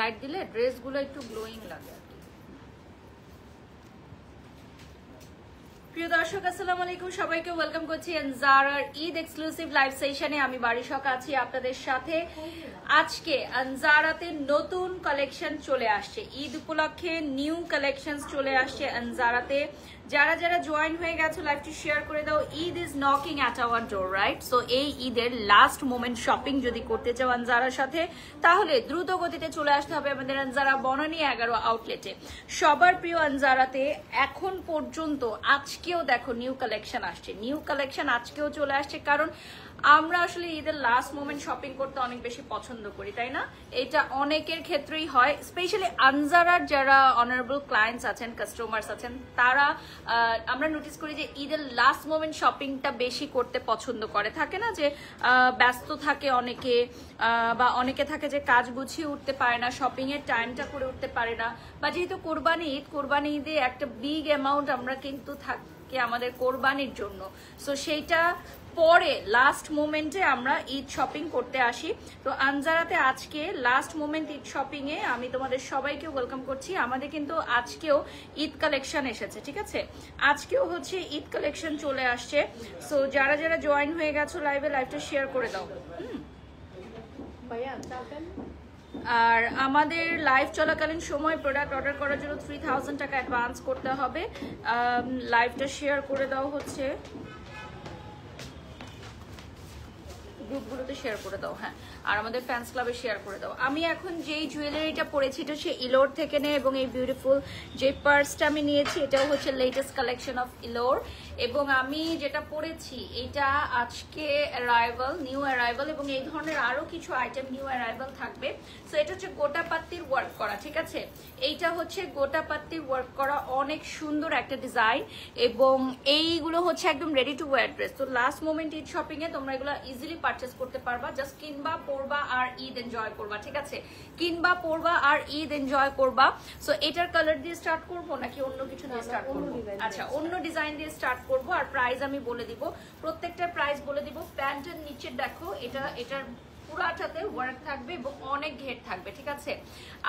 Light দিলে ড্রেসগুলো একটু গ্লোয়িং লাগে। প্রিয় দর্শক আসসালামু আলাইকুম, সবাইকে ওয়েলকাম করছি আনজারার ঈদ এক্সক্লুসিভ লাইভ সেশনে। আমি বারিশক আছি আপনাদের সাথে। আজকে আনজারাতে নতুন কালেকশন চলে আসছে, ঈদ উপলক্ষে নিউ কালেকশনস চলে আসছে আনজারাতে। যারা যারা জয়েন হয়ে গেছো লাইভটি শেয়ার করে দাও। Eid is knocking at our door, right? So এই ঈদের লাস্ট মোমেন্ট শপিং যদি করতে চাও আনজারার সাথে, তাহলে দ্রুত গতিতে চলে আসতে হবে আমাদের আনজারা বনানী 11 আউটলেটে। সবার প্রিয় আনজারাতে এখন পর্যন্ত আজকেও দেখো নিউ কালেকশন আসছে, নিউ কালেকশন আজকেও চলে আসছে। কারণ আমরা আসলে ঈদের লাস্ট মোমেন্ট শপিং করতে অনেক বেশি পছন্দ করি, তাই না? এটা অনেকের ক্ষেত্রেই হয়, স্পেশালি আনজারার যারা অনারেবল ক্লায়েন্টস আছেন, কাস্টমার্স আছেন, তারা আমরা নোটিস করি যে ঈদের লাস্ট মোমেন্ট শপিংটা বেশি করতে পছন্দ করে। থাকে না যে ব্যস্ত থাকে অনেকে, বা অনেকে থাকে যে কাজ গুছিয়ে উঠতে পারে না, শপিং এর টাইমটা করে উঠতে পারে না। বা যেহেতু কোরবানি ঈদে একটা বিগ অ্যামাউন্ট আমরা কিন্তু থাকি আমাদের কোরবানির জন্য, সো সেইটা পরে লাস্ট মোমেন্টে আমরা ঈদ শপিং করতে আসি। তো আনজারাতে আজকে লাস্ট মোমেন্ট ঈদ শপিং এ আমি তোমাদের সবাইকে ওয়েলকাম করছি। আমাদের কিন্তু আজকেও ঈদ কালেকশন এসেছে, ঠিক আছে? আজকেও হচ্ছে ঈদ কালেকশন চলে আসছে। সো যারা যারা জয়েন হয়ে গেছো লাইভটা শেয়ার করে দাও। আর আমাদের লাইভ চলাকালীন সময় প্রোডাক্ট অর্ডার করার জন্য 3000 টাকা অ্যাডভান্স করতে হবে। লাইভটা শেয়ার করে দাও, হচ্ছে গ্রুপগুলোতে শেয়ার করে দাও, হ্যাঁ, আর আমাদের ফ্যান্স ক্লাবে শেয়ার করে দাও। আমি এখন যেই জুয়েলারিটা পরেছি এটা হচ্ছে ইলোর থেকে নেই, এবং এই বিউটিফুল যে পার্সটা আমি নিয়েছি এটাও হচ্ছে লেটেস্ট কালেকশন অফ ইলোর। এবং আমি যেটা পরেছি এটা আজকে অ্যারাইভাল, নিউ অ্যারাইভাল, এবং এই ধরনের আরো কিছু আইটেম নিউ অ্যারাইভাল থাকবে। সো এটা হচ্ছে গোটা পাত্তির ওয়ার্ক করা, ঠিক আছে? এইটা হচ্ছে গোটা পাত্তির ওয়ার্ক করা, অনেক সুন্দর একটা ডিজাইন, এবং এইগুলো হচ্ছে একদম রেডি টু ওয়্যার ড্রেস। তো লাস্ট মোমেন্ট ঈদ শপিং এ তোমরা এগুলো ইজিলি পারচেস করতে পারবা। জাস্ট কিনবা, পরবা আর ঈদ এনজয় করবা, ঠিক আছে? কিনবা, পরবা আর ঈদ এনজয় করবা। সো এটার কালার দিয়ে স্টার্ট করবো নাকি অন্য কিছু দিয়ে স্টার্ট করবো? আচ্ছা, অন্য ডিজাইন দিয়ে স্টার্ট করবো। আর প্রাইস আমি বলে দিব, প্রত্যেকটা প্রাইস বলে দিব। প্যান্টের নিচে দেখো এটার পুরাটাতে ওয়ার্ক থাকবে এবং অনেক ঘের থাকবে, ঠিক আছে?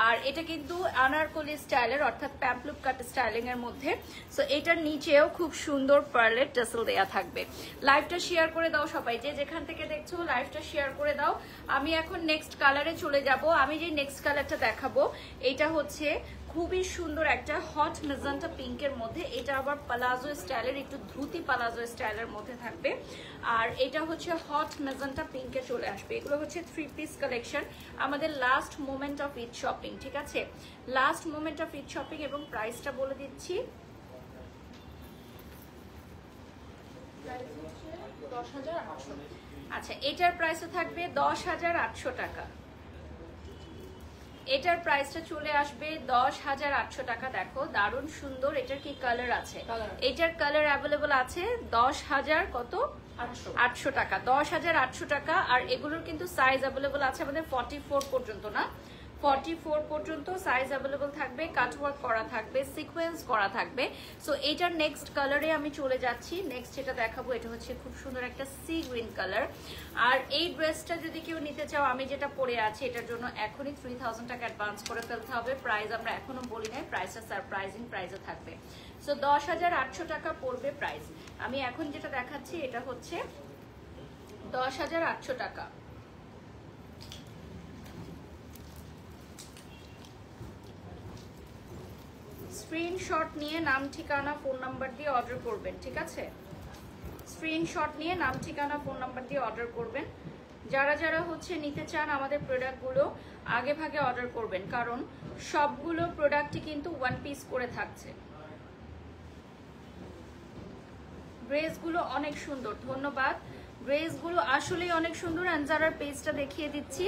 আর এটা কিন্তু আনারকলি স্টাইলের, অর্থাৎ প্যাম্পলুপ কাট স্টাইলিং এর মধ্যে। সো এটার নিচেও খুব সুন্দর পার্লের টাসেল দেয়া থাকবে। লাইভটা শেয়ার করে দাও সবাই, যে যেখান থেকে দেখছো লাইভটা শেয়ার করে দাও। আমি এখন নেক্সট কালারে চলে যাব। আমি যে নেক্সট কালারটা দেখাবো এটা হচ্ছে খুবই সুন্দর একটা হট মেজেন্টা পিঙ্কের মধ্যে। এটা আবার পালাজো স্টাইলের, একটু ধুতি পালাজো স্টাইলের মধ্যে থাকবে। আর এটা হচ্ছে হট মেজেন্টা পিঙ্কে চলে আসবে। এগুলো হচ্ছে 3 পিস কালেকশন, আমাদের last moment of Eid shopping, ঠিক আছে? Last moment of Eid shopping, এবং প্রাইসটা বলে দিচ্ছি। 10,800। আচ্ছা, এটার প্রাইসও থাকবে 10,800 টাকা। এটার প্রাইসটা চলে আসবে 10,800 টাকা। দেখো দারুণ সুন্দর, এটার কি কালার আছে? এটার কালার অ্যাভেলেবল আছে 10,000 কত 800 টাকা, 10,800 টাকা। আর এগুলোর কিন্তু সাইজ অ্যাভেলেবল আছে আমাদের 44 পর্যন্ত, না 44 পর্যন্ত সাইজ অ্যাভেলেবল থাকবে। কাটওয়ার্ক করা থাকবে, সিকোয়েন্স করা থাকবে। সো এটার নেক্সট কালারে আমি চলে যাচ্ছি। নেক্সট যেটা দেখাবো এটা হচ্ছে খুব সুন্দর একটা সি গ্রিন কালার। আর এই ড্রেসটা যদি কেউ নিতে চাও, আমি যেটা পরে আছি এটার জন্য এখনই 3000 টাকা অ্যাডভান্স করে ফেলতে হবে। প্রাইস আমরা এখনো বলি নাই, প্রাইসটা সারপ্রাইজিং প্রাইসে থাকবে। সো 10,800 টাকা পড়বে প্রাইস। আমি এখন যেটা দেখাচ্ছি এটা হচ্ছে 10,800 টাকা। স্ক্রিনশট নিয়ে নাম ঠিকানা ফোন নাম্বার দিয়ে অর্ডার করবেন, ঠিক আছে? স্ক্রিনশট নিয়ে নাম ঠিকানা ফোন নাম্বার দিয়ে অর্ডার করবেন। যারা যারা হচ্ছে নিতে চান আমাদের প্রোডাক্টগুলো আগে ভাগে অর্ডার করবেন, কারণ সবগুলো প্রোডাক্টই কিন্তু 1 পিস করে থাকছে। ড্রেসগুলো অনেক সুন্দর, ধন্যবাদ। ড্রেসগুলো আসলেই অনেক সুন্দর। আনজারার পেজটা দেখিয়ে দিচ্ছি।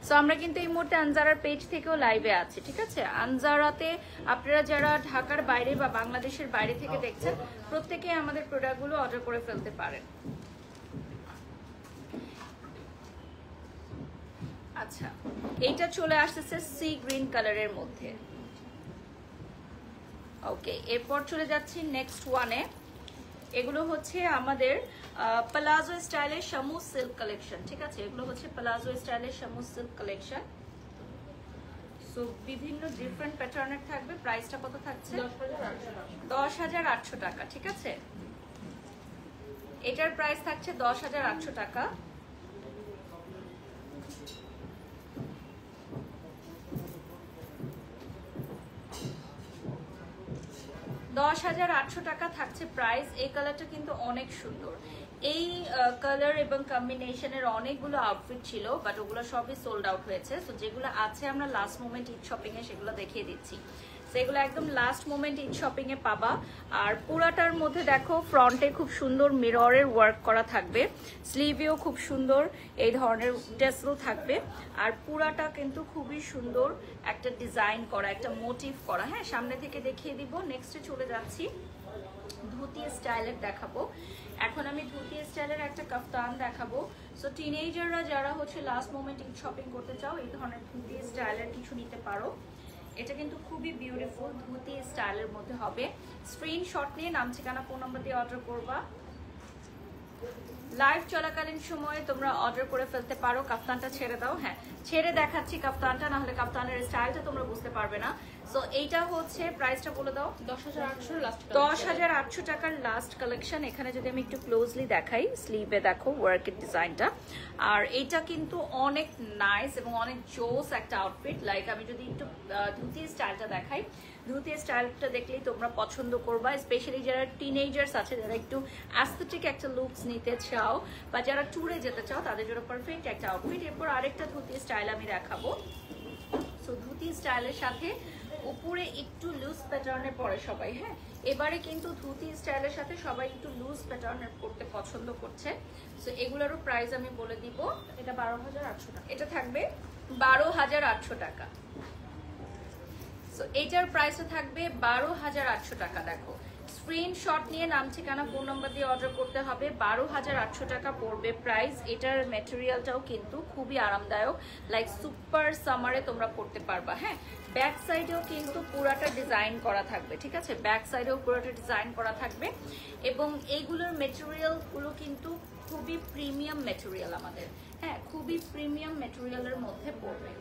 সো আমরা কিন্তু এই মুহূর্তে আনজারার পেজ থেকেও লাইভে আছি, ঠিক আছে? আনজারাতে আপনারা যারা ঢাকার বাইরে বা বাংলাদেশের বাইরে থেকে দেখছেন, প্রত্যেকে আমাদের প্রোডাক্টগুলো অর্ডার করে ফেলতে পারেন। আচ্ছা, এইটা চলে আসতেছে সি গ্রিন কালারের মধ্যে। ওকে, এরপর চলে যাচ্ছি নেক্সট ওয়ানে। এগুলো হচ্ছে আমাদের প্লাজো স্টাইলের শামু সিল্ক কালেকশন, ঠিক আছে? এগুলো হচ্ছে প্লাজো স্টাইলের শামু সিল্ক কালেকশন। সো বিভিন্ন ডিফারেন্ট প্যাটার্নের থাকবে। প্রাইসটা কত থাকছে? 10,800 টাকা। ঠিক আছে, এটার প্রাইস থাকছে 10,800 টাকা। $10,800 থাকছে প্রাইস। এই কালারটা কিন্তু অনেক সুন্দর। এই কালার এবং কম্বিনেশনের অনেকগুলো আউটফিট ছিল, বাট ওগুলো সবই সোল্ড আউট হয়েছে। তো যেগুলো আছে আমরা লাস্ট মোমেন্ট ঈদ শপিং এ সেগুলো দেখিয়ে দিচ্ছি। সেগুলো একদম লাস্ট মোমেন্ট ঈদ শপিং এ পাবা। আর পুরাটার মধ্যে দেখো ফ্রন্টে খুব সুন্দর মিররের ওয়ার্ক করা থাকবে, স্লিভেও খুব সুন্দর এই ধরনের টেসেল থাকবে। আর পুরাটা কিন্তু খুবই সুন্দর একটা ডিজাইন করা, একটা মোটিভ করা। হ্যাঁ, সামনে থেকে দেখিয়ে দিব। নেক্সটে চলে যাচ্ছি, ধুতি স্টাইলের দেখাবো। এখন আমি ধুতি স্টাইলের একটা কাফতান দেখাবো। সো টিনেজাররা যারা হচ্ছে লাস্ট মোমেন্ট ঈদ শপিং করতে চাও, এই ধরনের ধুতি স্টাইলের কিছু নিতে পারো। এটা কিন্তু খুবই বিউটিফুল ধুতি স্টাইলের মধ্যে হবে। স্ক্রিনশট নিয়ে নাম ঠিকানা ফোন নাম্বার দিয়ে অর্ডার করবা। লাইভ চলাকালীন সময়ে তোমরা অর্ডার করে ফেলতে পারো। কাফতানটা ছেড়ে দাও। হ্যাঁ, ছেড়ে দেখাচ্ছি কাফতানটা, না হলে কাফতানের স্টাইলটা তোমরা বুঝতে পারবে না। সো এইটা হচ্ছে প্রাইসটা বলে দাও। 10,800 টাকার লাস্ট কালেকশন। এখানে যদি আমি একটু ক্লোজলি দেখাই, স্লিভে দেখো ওয়ার্কের ডিজাইনটা। আর এইটা কিন্তু অনেক নাইস এবং অনেক জোস একটা আউটফিট। লাইক আমি যদি একটু ধুতি স্টাইলটা দেখাই, ধুতি স্টাইলটা দেখলেই তোমরা পছন্দ করবা। স্পেশালি যারা টিনেজার্স আছে, যারা একটু অ্যাস্থেটিক একটা লুকস নিতে চাও বা যারা ট্যুরে যেতে চাও, তাদের জন্য পারফেক্ট একটা আউটফিট। এরপর আরেকটা ধুতি স্টাইল আমি দেখাবো। সো ধুতি স্টাইলের সাথে উপরে একটু লুজ প্যাটার্নের পরে সবাই, হ্যাঁ এবারে কিন্তু ধুতি স্টাইলের সাথে সবাই একটু লুজ প্যাটার্নের পরতে পছন্দ করছে। সো এগুলোরও প্রাইস আমি বলে দিব। এটা 12,800 টাকা। এটা থাকবে 12,800 টাকা। সো এটার প্রাইসটা থাকবে 12,800 টাকা। দেখো, স্ক্রিনশট নিয়ে নাম ঠিকানা ফোন নাম্বার দিয়ে অর্ডার করতে হবে। 12,800 টাকা পড়বে প্রাইস। এটার ম্যাটেরিয়ালটাও কিন্তু খুবই আরামদায়ক, লাইক সুপার সামারে তোমরা পড়তে পারবা। হ্যাঁ, ব্যাক সাইডেও কিন্তু পুরাটা ডিজাইন করা থাকবে। ঠিক আছে, ব্যাক সাইডেও পুরাটা ডিজাইন করা থাকবে। এবং এইগুলোর ম্যাটেরিয়ালগুলো কিন্তু খুবই প্রিমিয়াম ম্যাটেরিয়াল আমাদের। হ্যাঁ, খুবই প্রিমিয়াম ম্যাটেরিয়ালের মধ্যে পড়বে।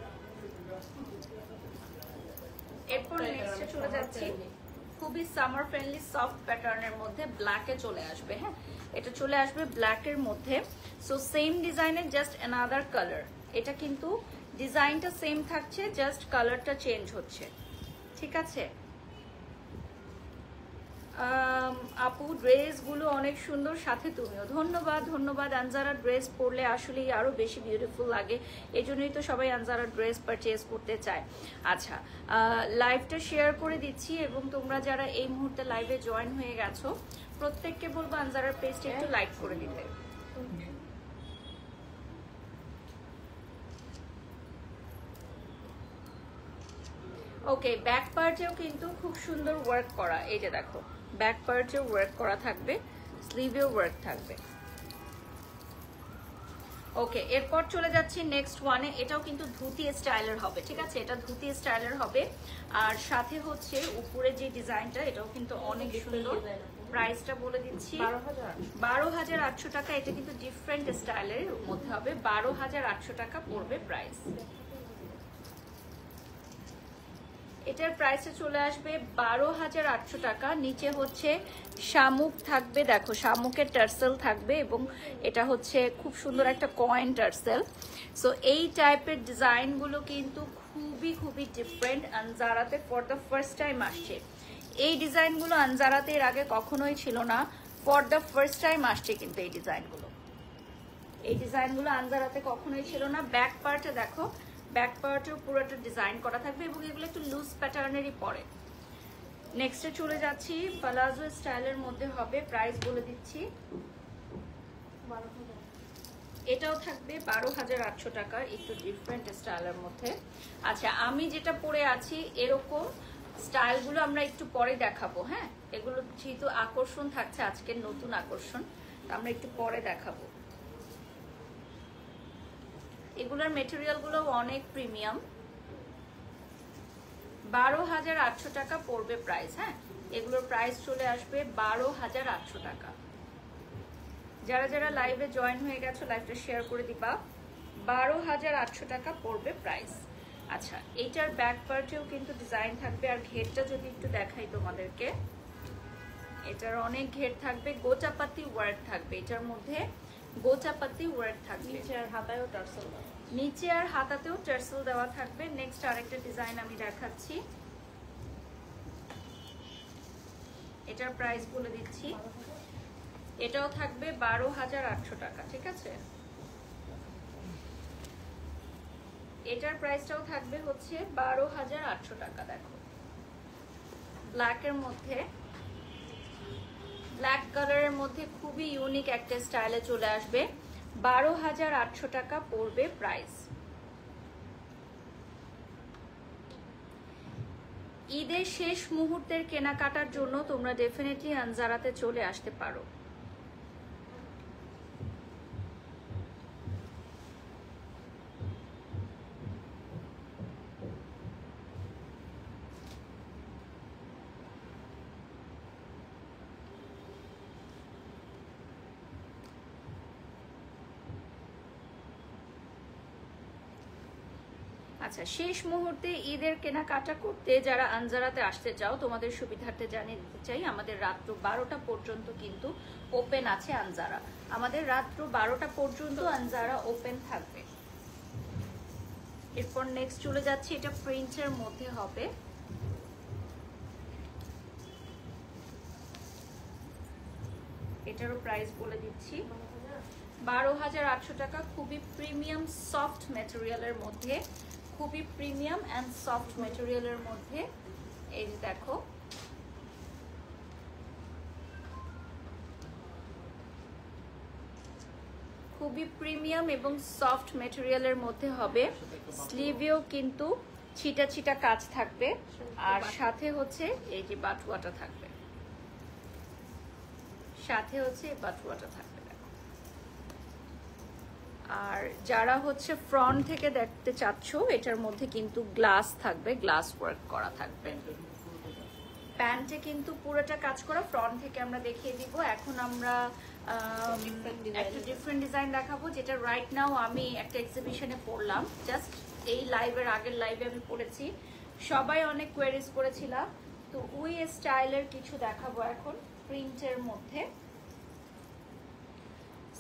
এরপর নেক্সটে চলে যাচ্ছি, খুবই সামার ফ্রেন্ডলি সফট প্যাটার্নের মধ্যে ব্ল্যাকে চলে আসবে। হ্যাঁ, এটা চলে আসবে ব্ল্যাকের মধ্যে। সো সেম ডিজাইনের জাস্ট অ্যানাদার কালার। এটা কিন্তু ডিজাইনটা সেম থাকছে, জাস্ট কালারটা চেঞ্জ হচ্ছে। ঠিক আছে আপু, ড্রেসগুলো অনেক সুন্দর, সাথে তুমিও। ধন্যবাদ ধন্যবাদ। আনজারা ড্রেস পরলে আসলেই আরো বেশি বিউটিফুল লাগে, এই জন্যই তো সবাই আনজারা ড্রেস পারচেজ করতে চায়। আচ্ছা, লাইভটা শেয়ার করে দিচ্ছি এবং তোমরা যারা এই মুহূর্তে লাইভে জয়েন হয়ে গেছো প্রত্যেককে বলবো আনজারার পেজটা একটু লাইক করে দিতে। ওকে, ব্যাক পার্টেও কিন্তু খুব সুন্দর ওয়ার্ক করা। এই যে দেখো, ব্যাক পার্টেও ওয়ার্ক করা থাকবে, স্লিভেও ওয়ার্ক থাকবে। ওকে, এরপর চলে যাচ্ছি নেক্সট ওয়ানে। এটাও কিন্তু ধুতি স্টাইলের হবে। ঠিক আছে, এটা ধুতি স্টাইলের হবে। আর সাথে হচ্ছে উপরে যে ডিজাইনটা, এটাও কিন্তু অনেক সুন্দর। প্রাইসটা বলে দিচ্ছি 12,800 টাকা। এটা কিন্তু ডিফারেন্ট স্টাইলের মধ্যে হবে। 12,800 টাকা পড়বে প্রাইস। এটার প্রাইসে চলে আসবে 12,800 টাকা। নিচে হচ্ছে শামুক থাকবে, দেখো শামুকের টার্সেল থাকবে এবং এটা হচ্ছে খুব সুন্দর একটা কয়েন টার্সেল। সো এই টাইপের ডিজাইনগুলো কিন্তু খুবই খুবই ডিফারেন্ট। আনজারাতে ফর দ্য ফার্স্ট টাইম আসছে এই ডিজাইনগুলো। আনজারাতে এর আগে কখনোই ছিল না, ফর দ্য ফার্স্ট টাইম আসছে কিন্তু এই ডিজাইনগুলো। এই ডিজাইনগুলো আনজারাতে কখনোই ছিল না। ব্যাক পার্টে দেখো, ব্যাক পার্টেও পুরোটা ডিজাইন করা থাকবে এবং এগুলো একটু লুজ প্যাটার্নেরই পরে। নেক্সটে চলে যাচ্ছি, পালাজো স্টাইলের মধ্যে হবে। প্রাইস বলে দিচ্ছি, এটাও থাকবে 12,800 টাকা, একটু ডিফারেন্ট স্টাইলের মধ্যে। আচ্ছা, আমি যেটা পরে আছি এরকম স্টাইলগুলো আমরা একটু পরে দেখাবো। হ্যাঁ, এগুলো যেহেতু আকর্ষণ থাকছে, আজকের নতুন আকর্ষণ, আমরা একটু পরে দেখাবো। এগুলোর মেটেরিয়ালগুলো অনেক প্রিমিয়াম। 12,800 টাকা পড়বে প্রাইস। হ্যাঁ, এগুলোর প্রাইস চলে আসবে 12,800 টাকা। যারা যারা লাইভে জয়েন হয়ে গেছো লাইভটা শেয়ার করে দিবা। 12,800 টাকা পড়বে প্রাইস। আচ্ছা, এইটার ব্যাক পার্টেও কিন্তু ডিজাইন থাকবে। আর ঘেরটা যদি একটু দেখাই তোমাদেরকে, এটার অনেক ঘের থাকবে, গোটাপাতি ওয়ার্ক থাকবে এটার মধ্যে, গোটাপাতি ওয়ার্ক থাকবে। নিচে আর হাতায়ও টার্সেল দেওয়া। নিচে আর হাতাতেও টার্সেল দেওয়া থাকবে। নেক্সট আরেকটা ডিজাইন আমি দেখাচ্ছি, এটার প্রাইস বলে দিচ্ছি, এটাও থাকবে 12,800 টাকা। ঠিক আছে, এটার প্রাইসটাও থাকবে হচ্ছে 12,800 টাকা। দেখো ব্ল্যাকের মধ্যে, ব্ল্যাক কালারের মধ্যে খুবই ইউনিক একটা স্টাইলে চলে আসবে। 12,800 টাকা পড়বে প্রাইস। ঈদের শেষ মুহূর্তের কেনাকাটার জন্য তোমরা ডেফিনেটলি আনজারাতে চলে আসতে পারো। আচ্ছা, শেষ মুহূর্তে ঈদের কেনাকাটা করতে যারা আনজারাতে আসতে চাও, তোমাদের সুবিধার্থে জানিয়ে দিতে চাই আমাদের রাত্র 12টা পর্যন্ত কিন্তু ওপেন আছে আনজারা। আমাদের রাত্র 12টা পর্যন্ত আনজারা ওপেন থাকবে। এরপর নেক্সট চলে যাচ্ছি, এটা প্রিন্টের মধ্যে হবে। এটারও প্রাইস বলে দিচ্ছি, 12,800 টাকা। খুবই প্রিমিয়াম সফট ম্যাটেরিয়ালের মধ্যে, খুবই প্রিমিয়াম অ্যান্ড সফট ম্যাটেরিয়ালের মধ্যে। এই যে দেখো, খুবই প্রিমিয়াম এবং সফট ম্যাটেরিয়ালের মধ্যে হবে। স্লিভেও কিন্তু ছিটা ছিটা কাজ থাকবে, আর সাথে হচ্ছে এই যে বাটুয়াটা থাকবে, সাথে হচ্ছে বাটুয়াটা থাকবে। আর যারা হচ্ছে ফ্রন্ট থেকে দেখতে চাচ্ছ, এটার মধ্যে কিন্তু গ্লাস থাকবে, গ্লাস ওয়ার্ক করা থাকবে। প্যান্টে কিন্তু পুরোটা কাজ করা, ফ্রন্ট থেকে আমরা দেখিয়ে দিব। এখন আমরা একটা ডিফারেন্ট ডিজাইন দেখাবো, যেটা রাইট নাও আমি একটা এক্সিবিশনে পড়লাম, জাস্ট এই লাইভের আগের লাইভে আমি পড়েছি, সবাই অনেক কোয়েরিজ করেছিলাম। তো ওই স্টাইলের কিছু দেখাবো এখন প্রিন্টের মধ্যে।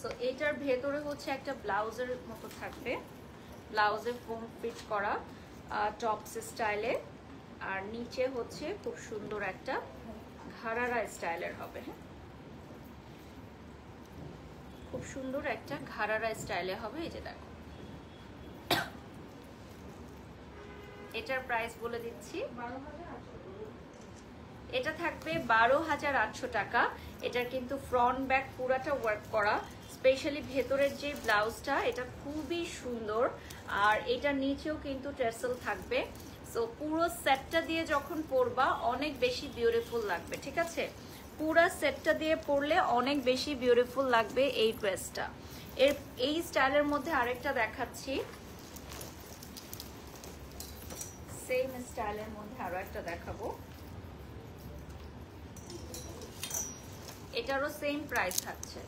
সো এটার ভেতরে হচ্ছে একটা ব্লাউজের মতো থাকবে, ব্লাউজে ফোম ফিট করা টপস স্টাইলে, আর নিচে হচ্ছে খুব সুন্দর একটা ঘাড়ারা স্টাইলের হবে। হ্যাঁ, খুব সুন্দর একটা ঘাড়ারা স্টাইলে হবে। এই যে দেখো, এটার প্রাইস বলে দিচ্ছি, এটা থাকবে 12,800 টাকা। এটার কিন্তু ফ্রন্ট ব্যাক পুরাটা ওয়ার্ক করা, স্পেশালি ভেতরের যে ব্লাউজটা এটা খুবই সুন্দর, আর এটা নিচেও কিন্তু টার্সেল থাকবে। সো পুরো সেটটা দিয়ে যখন পরবা অনেক বেশি বিউটিফুল লাগবে। ঠিক আছে, পুরো সেটটা দিয়ে পরলে অনেক বেশি বিউটিফুল লাগবে এই ড্রেসটা। এই স্টাইলের মধ্যে আরেকটা দেখাচ্ছি, সেম স্টাইলের মধ্যে আরো একটা দেখাবো, এটারও সেম প্রাইস থাকছে।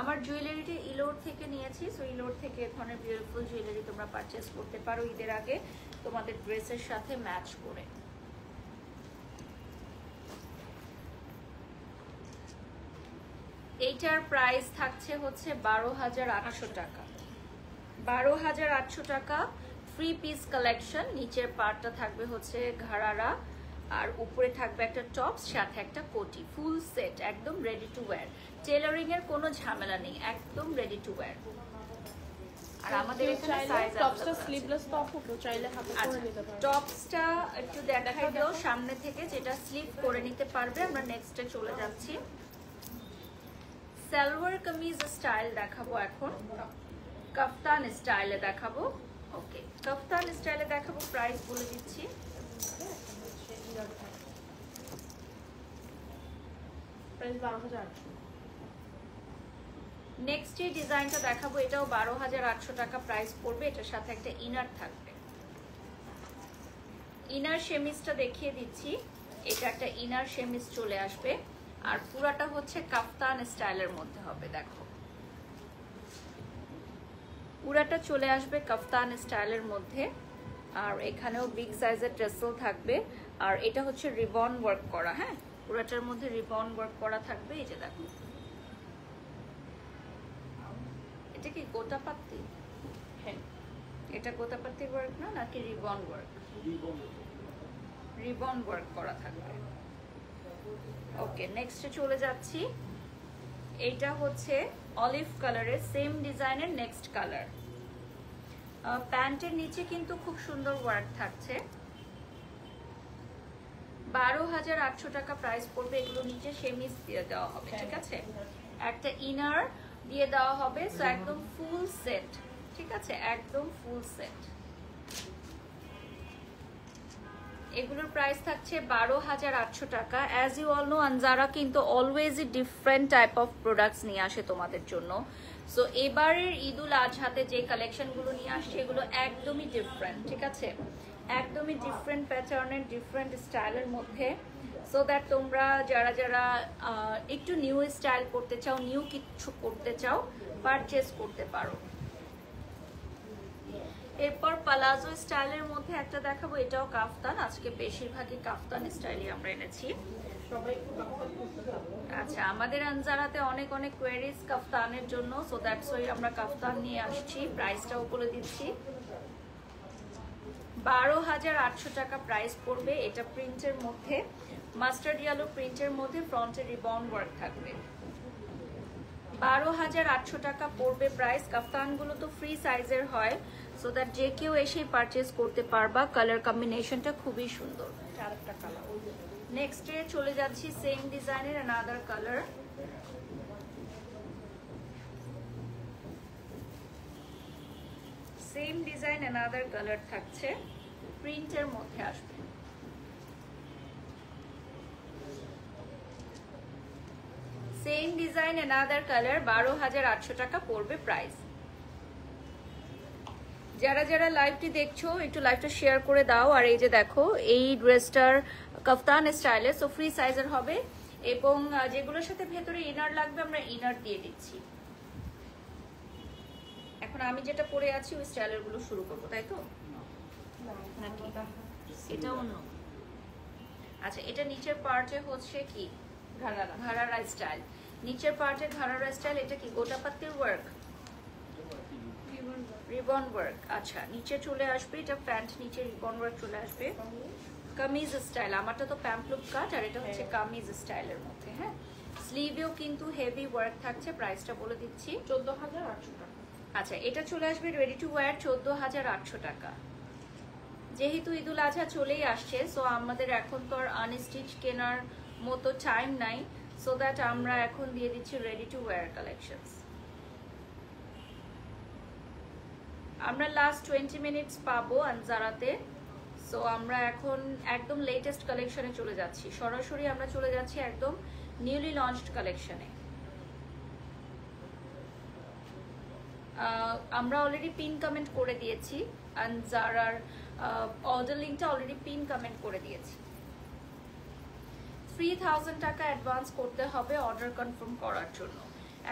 আমার জুয়েলারিটি ইলোর থেকে নিয়েছি, সো ইলোর থেকে এ ধরনের বিউটিফুল জুয়েলারি তোমরা পারচেস করতে পারো ঈদের আগে তোমাদের ড্রেসের সাথে ম্যাচ করে। এইটার প্রাইস থাকছে হচ্ছে 12,800 টাকা। 12,800 টাকা ফ্রি পিস কালেকশন। নিচের পার্টটা থাকবে হচ্ছে ঘাড়ারা, আর উপরে থাকবে একটা টপস, সাথে একটা কোটি, ফুল সেট, একদম রেডি টু ওয়্যার। টেলারিং এর কোনো ঝামেলা নেই, একদম রেডি টু ওয়্যার। আর আমাদের এখানে সাইজ টপসটা স্লিভলেস টপ কেউ চাইলে হাতে করে নিতে পারে। টপসটা একটু দেখাই দাও সামনে থেকে, যেটা স্লিভ করে নিতে পারবে। আমরা নেক্সটে চলে যাচ্ছি, সালোয়ার কামিজ স্টাইল দেখাবো এখন, কাফতান স্টাইলে দেখাবো। ওকে, কাফতান স্টাইলে দেখাবো, প্রাইস বলে দিচ্ছি, প্রাইস 12,800। নেক্সট যে ডিজাইনটা দেখাবো এটাও 12,800 টাকা প্রাইস পড়বে। এটার সাথে একটা ইনার থাকবে, ইনার শেমিজটা দেখিয়ে দিচ্ছি। এটা একটা ইনার শেমিজ চলে আসবে, আর পুরাটা হচ্ছে কাফতান স্টাইলের মধ্যে হবে। দেখো, পুরাটা চলে আসবে কাফতান স্টাইলের মধ্যে। আর এখানেও বিগ সাইজের ট্রেসেল থাকবে। আর এটা হচ্ছে রিবন ওয়ার্ক করা, হ্যাঁ পুরোটার মধ্যে রিবন ওয়ার্ক করা থাকবে। এই যে দেখো, এটা কি গোটাপাত্তি? হ্যাঁ, এটা গোটাপাত্তি ওয়ার্ক না, নাকি রিবন ওয়ার্ক? রিবন ওয়ার্ক করা থাকবে। ওকে, নেক্সটে চলে যাচ্ছি। এইটা হচ্ছে অলিভ কালারের সেম ডিজাইনের নেক্সট কালার। প্যান্টের নিচে কিন্তু খুব সুন্দর ওয়ার্ক থাকছে। 12,800 টাকা প্রাইস পড়বে। এগুলো নিচে সেমিস দিয়ে দেওয়া হবে, ঠিক আছে? একটা ইনার দিয়ে দেওয়া হবে, সো একদম ফুল সেট, ঠিক আছে? একদম ফুল সেট। এগুলোর প্রাইস থাকছে 12,800 টাকা। As you all know, Anjara কিন্তু অলওয়েজই ডিফারেন্ট টাইপ অফ প্রোডাক্টস নিয়ে আসে তোমাদের জন্য। সো এবারের ঈদুল আজহাতে যে কালেকশনগুলো নিয়ে আসছে এগুলো একদমই ডিফারেন্ট, ঠিক আছে? একদমই ডিফারেন্ট প্যাটার্নের, ডিফারেন্ট স্টাইলের মধ্যে, সো দ্যাট তোমরা যারা যারা একটু নিউ স্টাইল করতে চাও, নিউ কিছু করতে চাও, পারচেস করতে পারো। এরপর পালাজো স্টাইলের মধ্যে একটা দেখাবো, এটাও কাফতান। আজকে বেশিরভাগই কাফতান স্টাইলই আমরা এনেছি। আচ্ছা, আমাদের আনজারাতে অনেক অনেক কোয়েরিজ কাফতানের জন্য, সো দ্যাটস ওয়াই আমরা কাফতান নিয়ে আসছি। প্রাইসটাও বলে দিচ্ছি, 12,800 টাকা প্রাইস পড়বে। এটা প্রিন্টের মধ্যে, মাস্টার্ড ইয়েলো প্রিন্টের মধ্যে ফ্রন্টে রিবন ওয়ার্ক থাকবে। 12,800 টাকা পড়বে প্রাইস। কাফতানগুলো তো ফ্রি সাইজের হয়, সো দ্যাট যে কেউ এসে পারচেস করতে পারবা। কালার কম্বিনেশনটা খুবই সুন্দর। আরেকটা কালার। নেক্সটে চলে যাচ্ছি সেম ডিজাইনের another colour. Same design another colour থাকছে, প্রিন্টের মধ্যে আসবে। সেম ডিজাইন অ্যানাদার কালার, 12,800 টাকা পড়বে প্রাইস। যারা যারা লাইভটি দেখছো একটু লাইভটা শেয়ার করে দাও। আর এই যে দেখো, এই ড্রেসটার কাফতান স্টাইলে, সো ফ্রি সাইজের হবে এবং যেগুলোর সাথে ভেতরে ইনার লাগবে আমরা ইনার দিয়ে দিচ্ছি। এখন আমি যেটা পরে আছি ওই স্টাইলের গুলো শুরু করবো, তাই তো? নাকি এটা অন্য? আচ্ছা, এটা নিচের পার্টে হচ্ছে কি ঘাড়ারা স্টাইল। নিচের পার্টে ঘাড়ারা স্টাইল। এটা কি গোটাপাত্তির ওয়ার্ক? Ribbon work. আচ্ছা, নিচে চলে আসবে, এটা প্যান্ট, নিচে রিবন ওয়ার্ক চলে আসবে। কামিজ স্টাইল, আমারটা তো প্যাম্পলুপ কাট, আর এটা হচ্ছে কামিজ স্টাইলের মধ্যে। হ্যাঁ, স্লিভেও কিন্তু হেভি ওয়ার্ক থাকছে। প্রাইসটা বলে দিচ্ছি, 14,800 টাকা। আচ্ছা, এটা চলে আসবে রেডি টু ওয়্যার 14,800 টাকা। যেহেতু ঈদুল আজহা চলেই আসছে, সো আমাদের এখন তো আর আনস্টিচ কেনার মতো টাইম নাই, সো দ্যাট আমরা এখন দিয়ে দিচ্ছি রেডি টু ওয়্যার কালেকশনস। আমরা লাস্ট 20 মিনিটস পাবো আনজারাতে, সো আমরা এখন একদম লেটেস্ট কালেকশনে চলে যাচ্ছি। সরাসরি আমরা চলে যাচ্ছি একদম নিউলি লঞ্চড কালেকশনে। আমরা অলরেডি পিন কমেন্ট করে দিয়েছি, আনজারার অর্ডার লিঙ্কটা অলরেডি পিন কমেন্ট করে দিয়েছি। 3,000 টাকা অ্যাডভান্স করতে হবে অর্ডার কনফার্ম করার জন্য।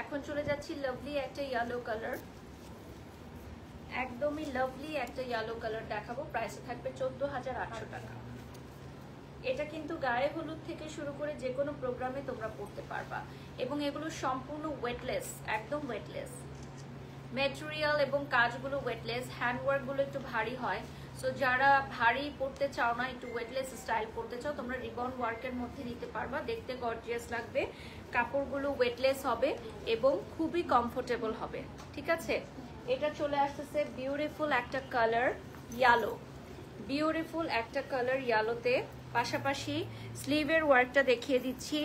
এখন চলে যাচ্ছি লাভলি একটা ইয়েলো কালার, একদমই লাভলি একটা ইয়েলো কালার দেখাবো। প্রাইসে থাকবে 14,800 টাকা। এটা কিন্তু গায়ে হলুদ থেকে শুরু করে যে কোনো প্রোগ্রামে তোমরা পড়তে পারবা এবং এগুলো সম্পূর্ণ ওয়েটলেস, একদম ওয়েটলেস ম্যাটেরিয়াল এবং কাজগুলো ওয়েটলেস। হ্যান্ডওয়ার্কগুলো একটু ভারী হয়, সো যারা ভারী পড়তে চাও না, একটু ওয়েটলেস স্টাইল পড়তে চাও, তোমরা রিবন ওয়ার্কের মধ্যে নিতে পারবা। দেখতে গর্জিয়াস লাগবে, কাপড়গুলো ওয়েটলেস হবে এবং খুবই কমফোর্টেবল হবে, ঠিক আছে? এটা চলে আসতেছে বিউটিফুল একটা কালার ইয়েলো, বিউটিফুল একটা কালার ইয়েলোতে। পাশাপাশি স্লিভের ওয়ার্কটা দেখিয়ে দিচ্ছি,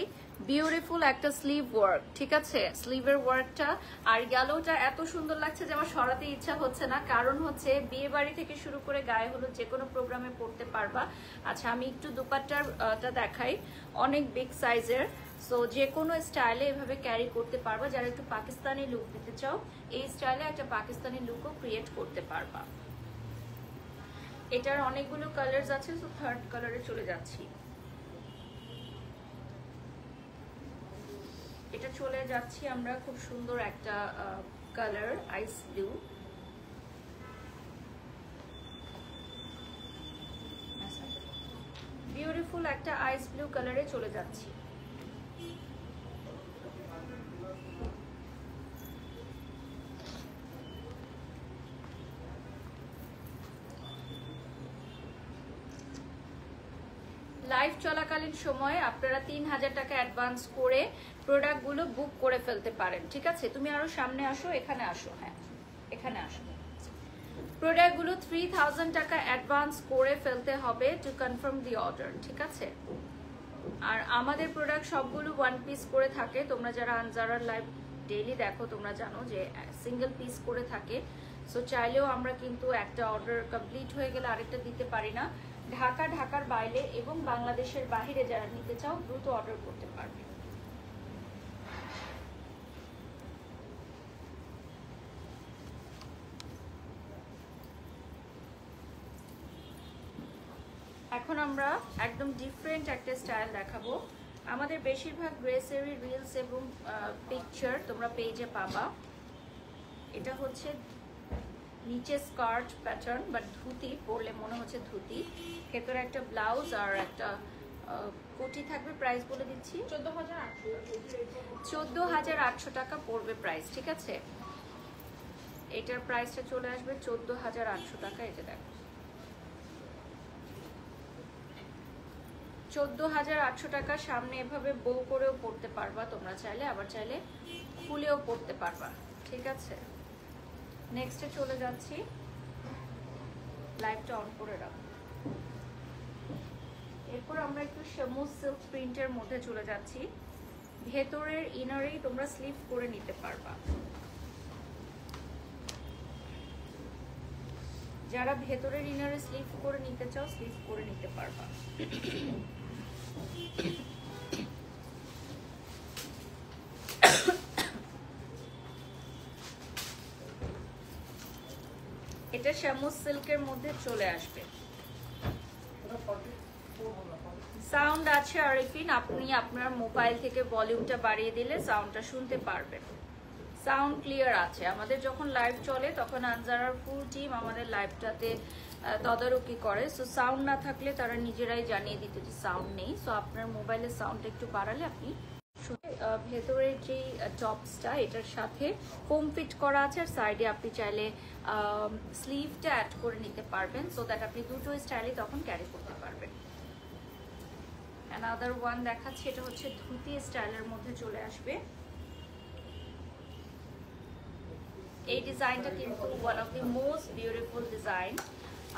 বিউটিফুল একটা স্লিভ ওয়ার্ক, ঠিক আছে? স্লিভের ওয়ার্কটা আর ইয়েলোটা এত সুন্দর লাগছে যে আমার সরাতে ইচ্ছা হচ্ছে না, কারণ হচ্ছে বিয়ে বাড়ি থেকে শুরু করে গায়ে হলুদ যে কোনো প্রোগ্রামে পড়তে পারবা। আচ্ছা, আমি একটু দুপাট্টাটা দেখাই, অনেক বিগ সাইজের, সো যে কোনো স্টাইলে এভাবে ক্যারি করতে পারবা। যারা একটু পাকিস্তানি লুক দিতে চাও, এই স্টাইলে একটা পাকিস্তানি লুকও ক্রিয়েট করতে পারবা। এটার অনেকগুলো কালার্স আছে, সো থার্ড কালারে চলে যাচ্ছি। এটা চলে যাচ্ছি আমরা খুব সুন্দর একটা কালার আইস ব্লু। বিউটিফুল একটা আইস ব্লু কালারে চলে যাচ্ছি। লাইভ চলাকালীন সময়ে আপনারা 3000 টাকা অ্যাডভান্স করে প্রোডাক্টগুলো বুক করে ফেলতে পারেন, ঠিক আছে? তুমি আরো সামনে আসো, এখানে আসো, হ্যাঁ এখানে আসো। প্রোডাক্টগুলো 3000 টাকা অ্যাডভান্স করে ফেলতে হবে টু কনফার্ম দি অর্ডার, ঠিক আছে? আর আমাদের প্রোডাক্ট সবগুলো ওয়ান পিস করে থাকে। তোমরা যারা আনজারার লাইভ ডেইলি দেখো তোমরা জানো যে সিঙ্গেল পিস করে থাকে। সো চাইলেও আমরা কিন্তু একটা অর্ডার কমপ্লিট হয়ে গেলে আরেকটা দিতে পারি না। ঢাকার বাইরে এবং বাংলাদেশের বাইরে যারা নিতে চাও দ্রুত অর্ডার করতে পারবে। এখন আমরা একদম ডিফারেন্ট একটা স্টাইল দেখাবো। আমাদের বেশিরভাগ ড্রেসেরই রিলস এবং পিকচার তোমরা পেজে পাবা। এটা হচ্ছে নিচে স্কার্ট প্যাটার্ন, বাট ধুতি পরলে মনে হচ্ছে ধুতি। ভেতরে একটা ব্লাউজ আর একটা কোটি থাকবে। প্রাইস বলে দিচ্ছি 14,800 টাকা পড়বে প্রাইস, ঠিক আছে? এটার প্রাইসটা চলে আসবে 14,800 টাকা। এটা দেখো 14,800 টাকা। সামনে এভাবে বো করেও পড়তে পারবা তোমরা চাইলে, আবার চাইলে খুলেও পড়তে পারবা, ঠিক আছে? নেক্সটে চলে যাচ্ছি, লাইভটা অন করে রাখো। এরপর আমরা একটু শামুজ সিল্ক প্রিন্টের মধ্যে চলে যাচ্ছি। ভেতরের ইনারেই তোমরা স্লিভ করে নিতে পারবা। যারা ভেতরের ইনারে স্লিভ করে নিতে চাও স্লিভ করে নিতে পারবা। এটা শামুজ সিল্কের মধ্যে চলে আসবে। সাউন্ড আছে আরিফিন, আপনি আপনার মোবাইল থেকে ভলিউমটা বাড়িয়ে দিলে সাউন্ডটা শুনতে পারবেন। সাউন্ড ক্লিয়ার আছে। আমাদের যখন লাইভ চলে তখন আনজারার ফুল টিম আমাদের লাইভটাতে তদারকি করে। সো সাউন্ড না থাকলে তারা নিজেরাই জানিয়ে দিত যে সাউন্ড নেই। সো আপনার মোবাইলের সাউন্ডটা একটু বাড়ালে আপনি ভেতরের যে টপসটা এটার সাথে ফোম ফিট করা আছে, আর সাইডে আপনি চাইলে স্লিভটা অ্যাড করে নিতে পারবেন, সো দ্যাট আপনি দুটো স্টাইলে তখন ক্যারি করতে পারবেন। অ্যানাদার ওয়ান দেখাচ্ছি, এটা হচ্ছে ধুতি স্টাইলের মধ্যে চলে আসবে। এই ডিজাইনটা কিন্তু one of the most beautiful design,